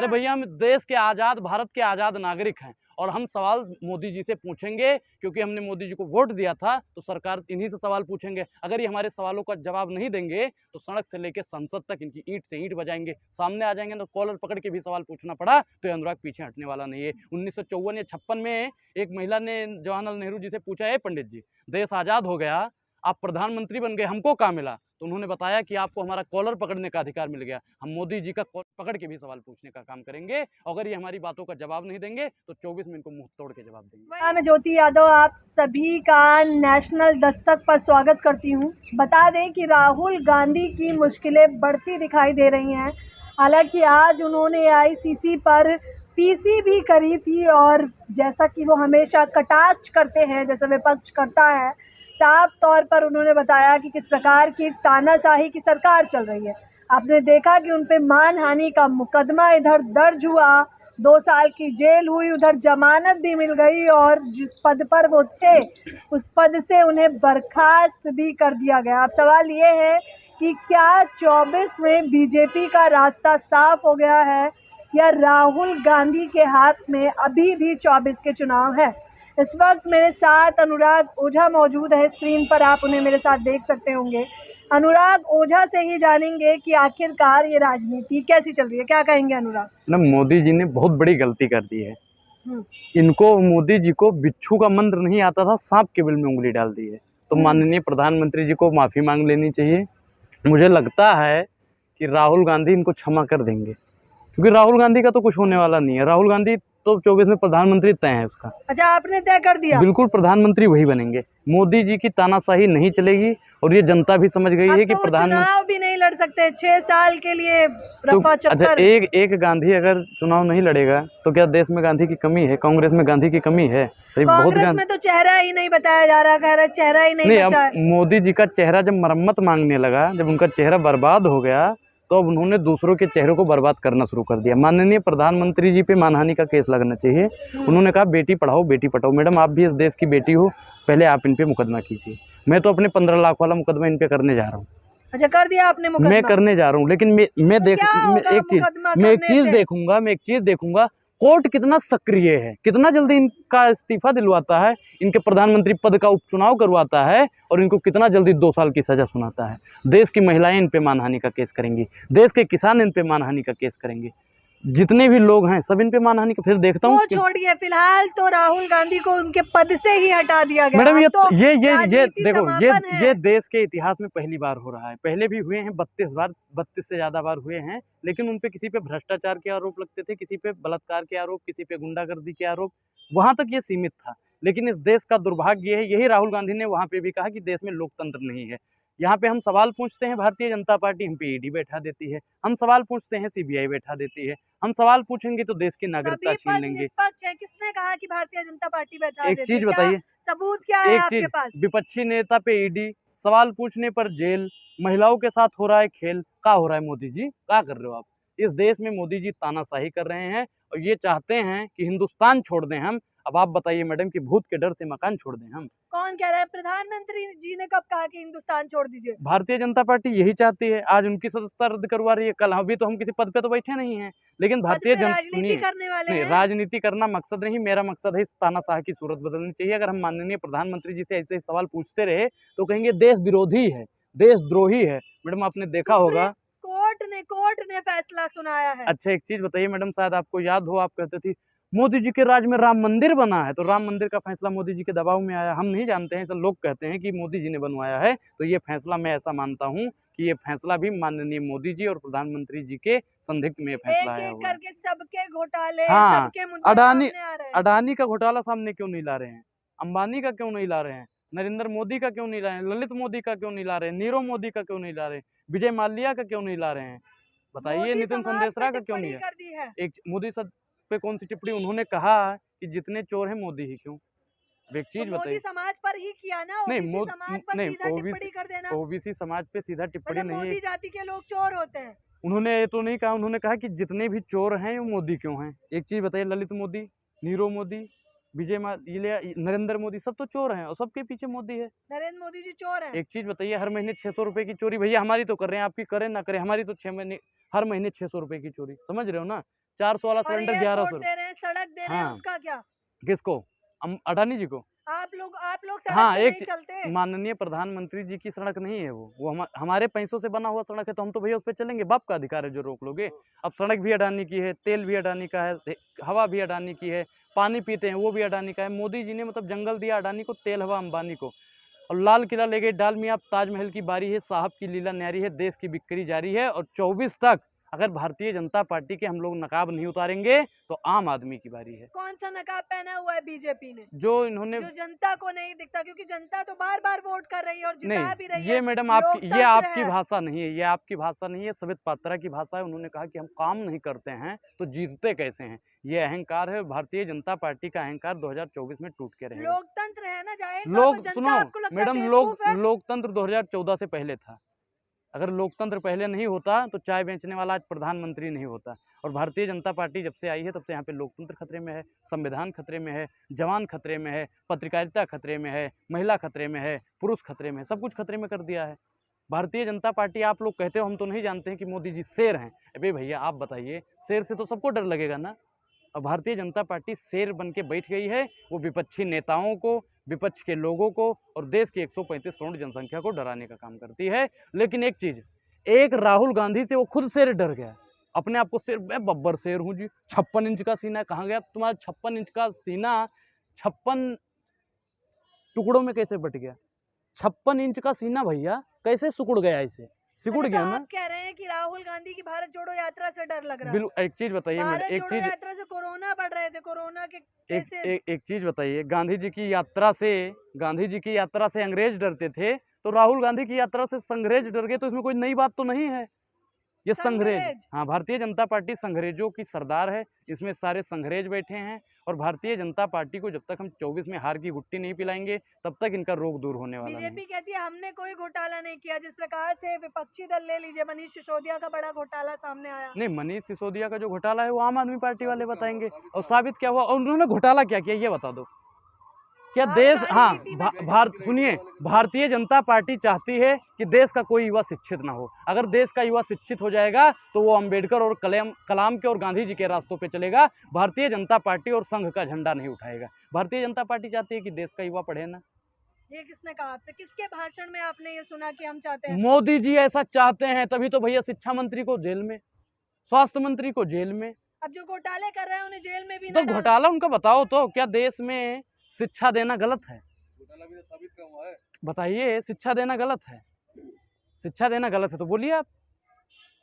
अरे भैया, हम देश के आज़ाद, भारत के आज़ाद नागरिक हैं और हम सवाल मोदी जी से पूछेंगे, क्योंकि हमने मोदी जी को वोट दिया था। तो सरकार इन्हीं से सवाल पूछेंगे। अगर ये हमारे सवालों का जवाब नहीं देंगे तो सड़क से लेकर संसद तक इनकी ईंट से ईंट बजाएंगे, सामने आ जाएंगे। तो कॉलर पकड़ के भी सवाल पूछना पड़ा तो ये अनुराग पीछे हटने वाला नहीं है। 1954 या 56 में एक महिला ने जवाहरलाल नेहरू जी से पूछा, है पंडित जी, देश आज़ाद हो गया, आप प्रधानमंत्री बन गए, हमको क्या मिला? तो उन्होंने बताया कि आपको हमारा कॉलर पकड़ने का अधिकार मिल गया। हम मोदी जी का कॉलर पकड़ के भी सवाल पूछने का काम करेंगे। अगर ये हमारी बातों का जवाब नहीं देंगे तो 24 में इनको मुंह तोड़ के जवाब देंगे। मैं ज्योति यादव आप सभी का नेशनल दस्तक पर स्वागत करती हूं। बता दें कि राहुल गांधी की मुश्किलें बढ़ती दिखाई दे रही हैं। हालांकि आज उन्होंने आईसीसी पर पीसी भी करी थी और जैसा कि वो हमेशा कटाक्ष करते हैं, जैसा विपक्ष करता है, साफ तौर पर उन्होंने बताया कि किस प्रकार की तानाशाही की सरकार चल रही है। आपने देखा कि उन पे मानहानि का मुकदमा इधर दर्ज हुआ, 2 साल की जेल हुई, उधर जमानत भी मिल गई और जिस पद पर वो थे उस पद से उन्हें बर्खास्त भी कर दिया गया। अब सवाल ये है कि क्या 24 में बीजेपी का रास्ता साफ हो गया है या राहुल गांधी के हाथ में अभी भी 24 के चुनाव है? इस वक्त मेरे साथ अनुराग ओझा मौजूद है। स्क्रीन पर आप उन्हें मेरे साथ देख सकते होंगे। अनुराग ओझा से ही जानेंगे कि आखिरकार ये राजनीति कैसी चल रही है। क्या कहेंगे अनुराग? ना, मोदी जी ने बहुत बड़ी गलती कर दी है। इनको, मोदी जी को बिच्छू का मंत्र नहीं आता था, सांप के बिल में उंगली डाल दी है। तो माननीय प्रधानमंत्री जी को माफी मांग लेनी चाहिए। मुझे लगता है कि राहुल गांधी इनको क्षमा कर देंगे, क्योंकि राहुल गांधी का तो कुछ होने वाला नहीं है। राहुल गांधी तो 24 में प्रधानमंत्री तय है उसका। अच्छा, आपने तय कर दिया? बिल्कुल, प्रधानमंत्री वही बनेंगे। मोदी जी की तानाशाही नहीं चलेगी और ये जनता भी समझ गई है कि तो प्रधानमंत्री चुनाव भी नहीं लड़ सकते 6 साल के लिए रफा अच्छा, चक्कर। एक गांधी अगर चुनाव नहीं लड़ेगा तो क्या देश में गांधी की कमी है? कांग्रेस में गांधी की कमी है? कांग्रेस में तो चेहरा ही नहीं बताया जा रहा, कह रहा चेहरा ही नहीं बचा है। अब मोदी जी का चेहरा जब मरम्मत मांगने लगा, जब उनका चेहरा बर्बाद हो गया, तो अब उन्होंने दूसरों के चेहरों को बर्बाद करना शुरू कर दिया। माननीय प्रधानमंत्री जी पे मानहानि का केस लगना चाहिए। उन्होंने कहा बेटी पढ़ाओ बेटी पढ़ाओ। मैडम, आप भी इस देश की बेटी हो, पहले आप इन पे मुकदमा कीजिए। मैं तो अपने 15 लाख वाला मुकदमा इन पे करने जा रहा हूँ। अच्छा, कर दिया आपने मुकदमा? मैं करने जा रहा हूँ, लेकिन मैं एक चीज देखूंगा, कोर्ट कितना सक्रिय है, कितना जल्दी इनका इस्तीफा दिलवाता है, इनके प्रधानमंत्री पद का उपचुनाव करवाता है और इनको कितना जल्दी 2 साल की सजा सुनाता है। देश की महिलाएं इन पे मानहानि का केस करेंगी, देश के किसान इन पे मानहानि का केस करेंगे, जितने भी लोग हैं सब इन पे मानहानि का। फिर देखता हूँ, छोड़िए, फिलहाल तो राहुल गांधी को उनके पद से ही हटा दिया गया। मैडम, ये देखो, ये देश के इतिहास में पहली बार हो रहा है। पहले भी हुए हैं 32 बार, 32 से ज्यादा बार हुए हैं, लेकिन उन पे किसी पे भ्रष्टाचार के आरोप लगते थे, किसी पे बलात्कार के आरोप, किसी पे गुंडागर्दी के आरोप, वहां तक ये सीमित था। लेकिन इस देश का दुर्भाग्य है, यही राहुल गांधी ने वहां पे भी कहा कि देश में लोकतंत्र नहीं है। यहाँ पे हम सवाल पूछते हैं, भारतीय जनता पार्टी हम पे ईडी बैठा देती है। हम सवाल पूछते हैं, सीबीआई बैठा देती है। हम सवाल पूछेंगे तो देश की नागरिकता छीन लेंगे। किसने कहा कि भारतीय जनता पार्टी बैठा देती है? एक चीज बताइए, सबूत क्या है आपके पास? विपक्षी नेता पे ईडी, सवाल पूछने पर जेल, महिलाओं के साथ हो रहा है खेल। क्या हो रहा है मोदी जी, क्या कर रहे हो आप? इस देश में मोदी जी तानाशाही कर रहे हैं और ये चाहते हैं कि हिंदुस्तान छोड़ दें हम। अब आप बताइए मैडम कि भूत के डर से मकान छोड़ दें हम? कौन कह रहा है? प्रधानमंत्री जी ने कब कहा कि हिंदुस्तान छोड़ दीजिए? भारतीय जनता पार्टी यही चाहती है। आज उनकी सदस्यता रद्द करवा रही है, कल अभी तो हम किसी पद पे तो बैठे नहीं हैं, लेकिन भारतीय जनता, सुनिए, नहीं, राजनीति करना मकसद नहीं, मेरा मकसद है इस तानाशाह की सूरत बदलनी चाहिए। अगर हम माननीय प्रधानमंत्री जी से ऐसे ही सवाल पूछते रहे तो कहेंगे देश विरोधी है, देशद्रोही है। मैडम, आपने देखा होगा कोर्ट ने फैसला सुनाया है। अच्छा, एक चीज बताइए मैडम, शायद आपको याद हो, आप कहते थे मोदी जी के राज में राम मंदिर बना है, तो राम मंदिर का फैसला मोदी जी के दबाव में आया। हम नहीं जानते हैं, सब लोग कहते हैं कि मोदी जी ने बनवाया है। तो ये फैसला, मैं ऐसा मानता हूँ कि ये फैसला भी माननीय मोदी जी और प्रधानमंत्री जी के संदिग्ध में फैसला आया हुआ है। करके सबके घोटाले, हाँ, सबके मुद्दे सामने आ रहे हैं। अडानी का घोटाला सामने क्यों नहीं ला रहे हैं? अंबानी का क्यों नहीं ला रहे हैं? नरेंद्र मोदी का क्यों नहीं ला रहे हैं? ललित मोदी का क्यों नहीं ला रहे हैं? नीरव मोदी का क्यों नहीं ला रहे हैं? विजय माल्या का क्यों नहीं ला रहे हैं? बताइए, नितिन संदेशरा का क्यों नहीं है? एक मोदी सद पे कौन सी टिप्पणी? उन्होंने कहा कि जितने चोर हैं मोदी ही क्यों। एक चीज बताइए, मोदी समाज पर ही किया ना? ओबीसी समाज पे सीधा टिप्पणी नहीं है। मोदी जाति के लोग चोर होते हैं, उन्होंने ये तो नहीं कहा। उन्होंने कहा कि जितने भी चोर हैं वो मोदी क्यों हैं। एक चीज बताइए, ललित मोदी, नीरव मोदी, ये नरेंद्र मोदी सब तो चोर हैं और सबके पीछे मोदी है। नरेंद्र मोदी जी चोर हैं। एक चीज बताइए, हर महीने 600 रुपए की चोरी, भैया हमारी तो कर रहे हैं, आपकी करें ना करें, हमारी तो 6 महीने हर महीने 600 रुपए की चोरी, समझ रहे हो ना। 400 वाला और सिलेंडर एयरपोर्ट 1100। दे रहे हैं, सड़क दे रहे हैं, हाँ, उसका क्या? किसको? अडानी जी को। आप लोग सड़क हाँ, पे एक नहीं चलते। माननीय प्रधानमंत्री जी की सड़क नहीं है वो हमारे पैसों से बना हुआ सड़क है, तो हम तो भैया उस पर चलेंगे, बाप का अधिकार है जो रोक लोगे। अब सड़क भी अडानी की है, तेल भी अडानी का है, हवा भी अडानी की है, पानी पीते हैं वो भी अडानी का है। मोदी जी ने मतलब जंगल दिया अडानी को, तेल हवा अंबानी को, और लाल किला ले गए डालमिया। अब ताजमहल की बारी है, साहब की लीला न्यारी है, देश की बिक्री जारी है। और 24 तक अगर भारतीय जनता पार्टी के हम लोग नकाब नहीं उतारेंगे तो आम आदमी की बारी है। कौन सा नकाब पहना हुआ है बीजेपी ने, जो इन्होंने, जो जनता को नहीं दिखता? क्योंकि जनता तो बार बार वोट कर रही है और जिता भी नहीं रही ये है। मैडम आपकी, ये लोकतंत्र आपकी है। भाषा नहीं है, ये आपकी भाषा नहीं है, सवित पात्रा की भाषा है। उन्होंने कहा कि हम काम नहीं करते हैं तो जीतते कैसे हैं, ये अहंकार है। भारतीय जनता पार्टी का अहंकार 2024 में टूट के रहेगा। लोकतंत्र है ना, जाहिर तौर लोग पर जनता सुनो आपको लगता है मैडम, बेवकूफ है? लोकतंत्र 2014 से पहले था। अगर लोकतंत्र पहले नहीं होता तो चाय बेचने वाला आज प्रधानमंत्री नहीं होता। और भारतीय जनता पार्टी जब से आई है तब से यहाँ पे लोकतंत्र खतरे में है, संविधान खतरे में है, जवान खतरे में है, पत्रकारिता खतरे में है, महिला खतरे में है, पुरुष खतरे में है, सब कुछ खतरे में कर दिया है भारतीय जनता पार्टी। आप लोग कहते हो हम तो नहीं जानते हैं कि मोदी जी शेर हैं। अबे भैया आप बताइए, शेर से तो सबको डर लगेगा ना। और भारतीय जनता पार्टी शेर बन के बैठ गई है, वो विपक्षी नेताओं को, विपक्ष के लोगों को और देश की 135 करोड़ जनसंख्या को डराने का काम करती है। लेकिन एक चीज, एक राहुल गांधी से वो खुद शेर डर गया, अपने आप को शेर, मैं बब्बर शेर हूँ जी, 56 इंच का सीना। कहाँ गया तुम्हारा 56 इंच का सीना? 56 टुकड़ों में कैसे बट गया? 56 इंच का सीना भैया कैसे सिकुड़ गया? इसे सिकुड़ अच्छा, गया तो ना। आप कह रहे हैं कि राहुल गांधी की भारत जोड़ो यात्रा से डर लग रहा है? बिल्कुल। एक चीज बताइए मैडम, भारत एक जोड़ो चीज, यात्रा से कोरोना बढ़ रहे थे, कोरोना के एक केसेस। एक चीज बताइए, गांधी जी की यात्रा से, गांधी जी की यात्रा से अंग्रेज डरते थे, तो राहुल गांधी की यात्रा से संग्रेज डर गए, तो इसमें कोई नई बात तो नहीं है। ये संग्रेज, संग्रेज? हाँ, भारतीय जनता पार्टी संग्रेजों की सरदार है, इसमें सारे संग्रेज बैठे हैं। और भारतीय जनता पार्टी को जब तक हम 24 में हार की गुट्टी नहीं पिलाएंगे तब तक इनका रोग दूर होने वाला नहीं। बीजेपी कहती है हमने कोई घोटाला नहीं किया। जिस प्रकार से विपक्षी दल ले लीजिए, मनीष सिसोदिया का बड़ा घोटाला सामने आया। नहीं, मनीष सिसोदिया का जो घोटाला है वो आम आदमी पार्टी वाले बताएंगे, और साबित क्या हुआ, और उन्होंने घोटाला क्या किया ये बता दो। क्या आप देश, गाड़ी हाँ, नीति में- भारत सुनिए, भारतीय जनता पार्टी चाहती है कि देश का कोई युवा शिक्षित ना हो। अगर देश का युवा शिक्षित हो जाएगा तो वो अंबेडकर और कलाम के और गांधी जी के रास्तों पे चलेगा। भारतीय जनता पार्टी और संघ का झंडा नहीं उठाएगा। भारतीय जनता पार्टी चाहती है कि देश का युवा पढ़े ना। ये किसने कहा आपसे? किसके भाषण में आपने ये सुना कि हम चाहते हैं? मोदी जी ऐसा चाहते हैं, तभी तो भैया शिक्षा मंत्री को जेल में, स्वास्थ्य मंत्री को जेल में। अब जो घोटाले कर रहे हैं उन्हें जेल में भी तो ना डाल- घोटाला उनका बताओ तो, क्या देश में शिक्षा देना गलत है? घोटाला भी तो साबित क्या हुआ है? बताइए, शिक्षा देना गलत है? शिक्षा देना गलत है तो बोलिए आप।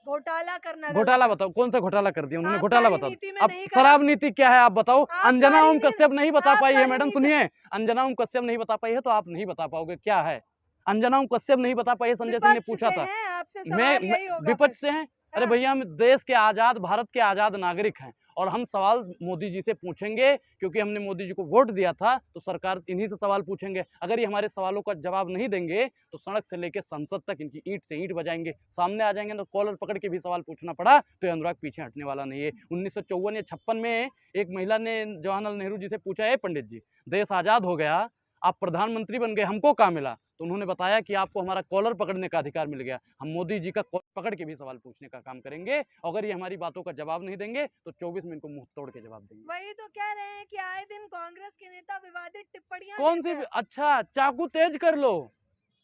घोटाला करना घोटाला बताओ, कौन सा घोटाला कर दिया उन्होंने? आप घोटाला गाड़ी बताओ। नीति में अब नहीं करा। शराब नीति क्या है आप बताओ। आप अंजना गाड़ी ओम नीति- कश्यप नहीं बता आप पाई है गाड़ी मैडम, नीति- सुनिए, अंजना ओम कश्यप नहीं बता पाई है तो आप नहीं बता पाओगे क्या है। अंजना ओम कश्यप नहीं बता पाई है, संजय सिंह ने विपक्ष पूछा से था। हैं, आपसे मैं सवाल यही होगा विपक्ष फिर। से हैं? अरे हाँ। भैया, हम देश के आज़ाद, भारत के आज़ाद नागरिक हैं और हम सवाल मोदी जी से पूछेंगे, क्योंकि हमने मोदी जी को वोट दिया था तो सरकार इन्हीं से सवाल पूछेंगे। अगर ये हमारे सवालों का जवाब नहीं देंगे तो सड़क से लेकर संसद तक इनकी ईंट से ईंट बजाएंगे, सामने आ जाएंगे। तो कॉलर पकड़ के भी सवाल पूछना पड़ा तो ये अनुराग पीछे हटने वाला नहीं है। 1954 या 56 में एक महिला ने जवाहरलाल नेहरू जी से पूछा, है पंडित जी, देश आज़ाद हो गया, आप प्रधानमंत्री बन गए, हमको क्या मिला? तो उन्होंने बताया कि आपको हमारा कॉलर पकड़ने का अधिकार मिल गया। हम मोदी जी का कॉलर पकड़ के भी सवाल पूछने का काम करेंगे। अगर ये हमारी बातों का जवाब नहीं देंगे तो 24 में इनको मुंह तोड़ के जवाब देंगे। वही तो कह रहे हैं कि आए दिन कांग्रेस के नेता विवादित टिप्पणियां कौन देते सी? हैं। अच्छा, चाकू तेज कर लो,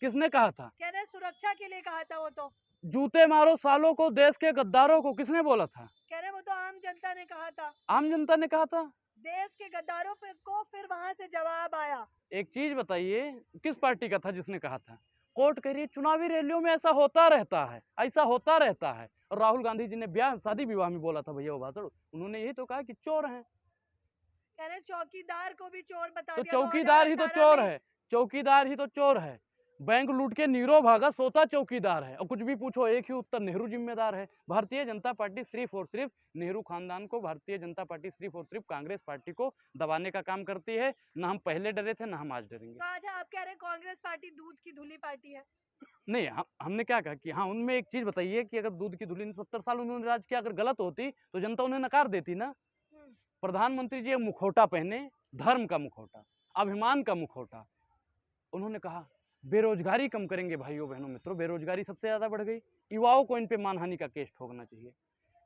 किसने कहा था? कह रहे हैं सुरक्षा के लिए कहा था वो तो। जूते मारो सालों को, देश के गद्दारों को, किसने बोला था? कह रहे हैं वो तो आम जनता ने कहा था। आम जनता ने कहा था। देश के गद्दारों पे को फिर वहां से जवाब आया। एक चीज बताइए, किस पार्टी का था जिसने कहा था? कोर्ट कह रही है चुनावी रैलियों में ऐसा होता रहता है, ऐसा होता रहता है। और राहुल गांधी जी ने ब्याह शादी विवाह में बोला था भैया वो भाषण, उन्होंने यही तो कहा कि चोर हैं। कह रहे हैं चौकीदार को भी चोर बता तो दिया। चौकीदार ही तो 2018 चोर में है, चौकीदार ही तो चोर है। बैंक लूट के नीरो भागा, सोता चौकीदार है। और कुछ भी पूछो एक ही उत्तर, नेहरू जिम्मेदार है। भारतीय जनता पार्टी सिर्फ और सिर्फ नेहरू खानदान को, भारतीय जनता पार्टी सिर्फ और सिर्फ कांग्रेस पार्टी को दबाने का काम करती है। ना हम पहले डरे थे, ना हम आज डरेंगे। तो अच्छा, आप कह रहे हैं कांग्रेस पार्टी दूध की धुली पार्टी है? नहीं, हमने क्या कहा कि हाँ, उनमें एक चीज बताइए कि अगर दूध की धुली 70 साल उन्होंने राज किया, अगर गलत होती तो जनता उन्हें नकार देती ना। प्रधानमंत्री जी एक मुखौटा पहने, धर्म का मुखौटा, अभिमान का मुखौटा। उन्होंने कहा बेरोजगारी कम करेंगे। भाइयों बहनों मित्रों, बेरोजगारी सबसे ज़्यादा बढ़ गई। युवाओं को इन पे मानहानि का केस ठोकना चाहिए।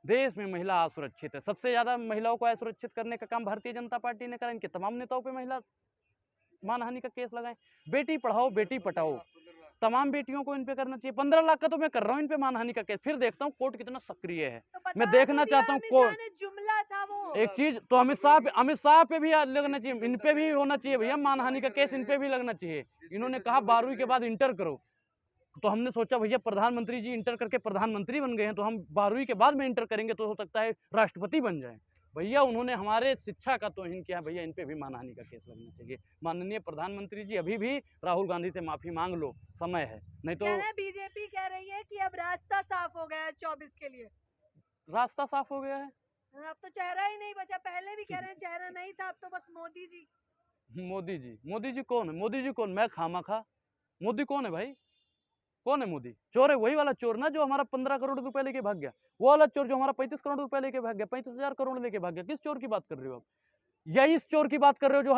देश में महिला असुरक्षित है, सबसे ज़्यादा महिलाओं को असुरक्षित करने का काम भारतीय जनता पार्टी ने करा। इनके तमाम नेताओं पे महिला मानहानि का केस लगाएं। बेटी पढ़ाओ बेटी पटाओ, तमाम बेटियों को इन पे करना चाहिए। 15 लाख का तो मैं कर रहा हूँ इन पे मानहानि का केस। फिर देखता हूँ कोर्ट कितना सक्रिय है। तो मैं देखना चाहता हूँ कोर्ट। जुमला था वो। एक चीज तो अमित शाह पे भी लगना चाहिए, इन पे भी होना चाहिए भैया मानहानि का केस, इन पे भी लगना चाहिए। इन्होंने कहा 12वीं के बाद इंटर करो, तो हमने सोचा भैया प्रधानमंत्री जी इंटर करके प्रधानमंत्री बन गए हैं, तो हम 12वीं के बाद में इंटर करेंगे तो हो सकता है राष्ट्रपति बन जाए। भैया उन्होंने हमारे शिक्षा का तौहीन किया। भैया इन पे भी मानहानि का केस लगना चाहिए। माननीय प्रधानमंत्री जी अभी भी राहुल गांधी से माफी मांग लो, समय है, नहीं तो बीजेपी कह रही है कि अब रास्ता साफ हो गया है 24 के लिए। रास्ता साफ हो गया है। अब तो चेहरा ही नहीं बचा। पहले भी कह रहे हैं चेहरा नहीं था, अब तो बस मोदी जी। मोदी जी कौन है? मोदी जी कौन? मैं खामा खा। मोदी कौन है भाई? कौन है मोदी? चोर है वही वाला चोर ना जो हमारा 15 करोड़ रुपए लेके भाग गया। वो वाला चोर जो हमारा 35 करोड़ रुपए लेके भाग गया, 35,000 करोड़ लेके भाग गया। किस चोर की बात कर रहे हो आप? या इस चोर की बात कर रहे हो जो